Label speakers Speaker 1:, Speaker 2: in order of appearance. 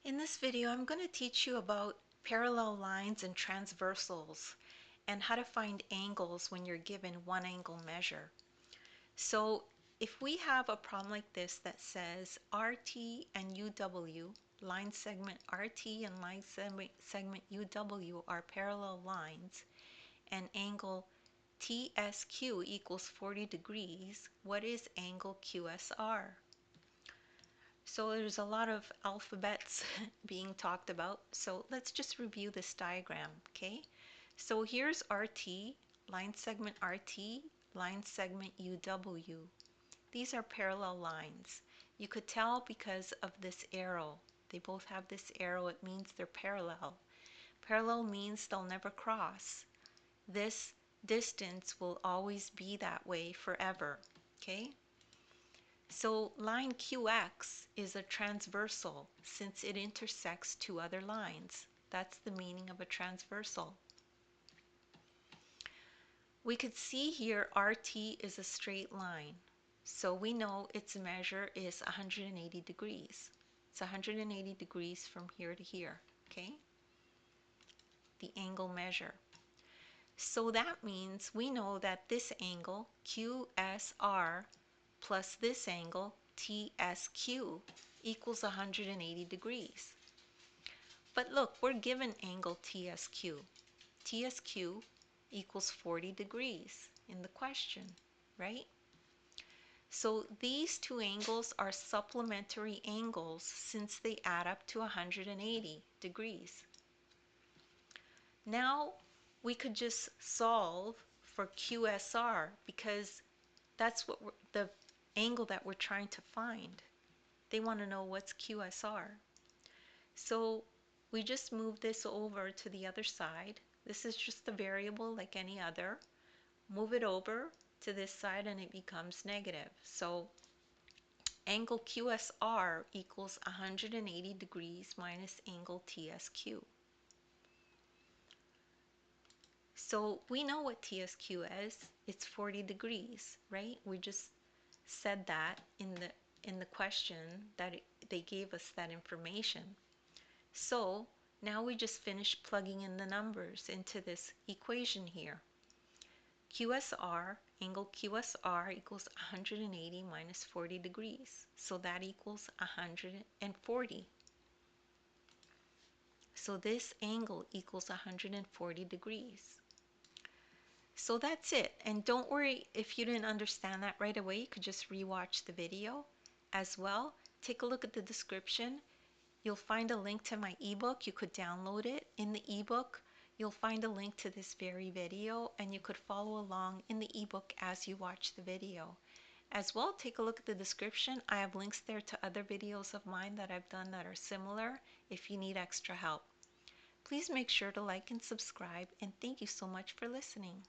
Speaker 1: In this video, I'm going to teach you about parallel lines and transversals and how to find angles when you're given one angle measure. So if we have a problem like this that says RT and UW, line segment RT and line segment UW are parallel lines, and angle TSQ equals 40 degrees, what is angle QSR? So there's a lot of alphabets being talked about. So let's just review this diagram, okay? So here's RT, line segment RT, line segment UW. These are parallel lines. You could tell because of this arrow. They both have this arrow. It means they're parallel. Parallel means they'll never cross. This distance will always be that way forever, okay? So line QX is a transversal since it intersects two other lines. That's the meaning of a transversal. We could see here RT is a straight line. So we know its measure is 180 degrees. It's 180 degrees from here to here, okay? The angle measure. So that means we know that this angle QSR plus this angle TSQ equals 180 degrees. But look, we're given angle TSQ. TSQ equals 40 degrees in the question, right? So these two angles are supplementary angles since they add up to 180 degrees. Now we could just solve for QSR because that's what the angle that we're trying to find. They want to know what's QSR. So we just move this over to the other side. This is just a variable like any other. Move it over to this side and it becomes negative. So angle QSR equals 180 degrees minus angle TSQ. So we know what TSQ is. It's 40 degrees, right? We just said that in the question that they gave us that information. So now we just finished plugging in the numbers into this equation here. QSR, angle QSR equals 180 minus 40 degrees. So that equals 140. So this angle equals 140 degrees. So that's it. And don't worry if you didn't understand that right away. You could just rewatch the video as well. Take a look at the description. You'll find a link to my ebook. You could download it. In the ebook, you'll find a link to this very video, and you could follow along in the ebook as you watch the video. As well, take a look at the description. I have links there to other videos of mine that I've done that are similar if you need extra help. Please make sure to like and subscribe, and thank you so much for listening.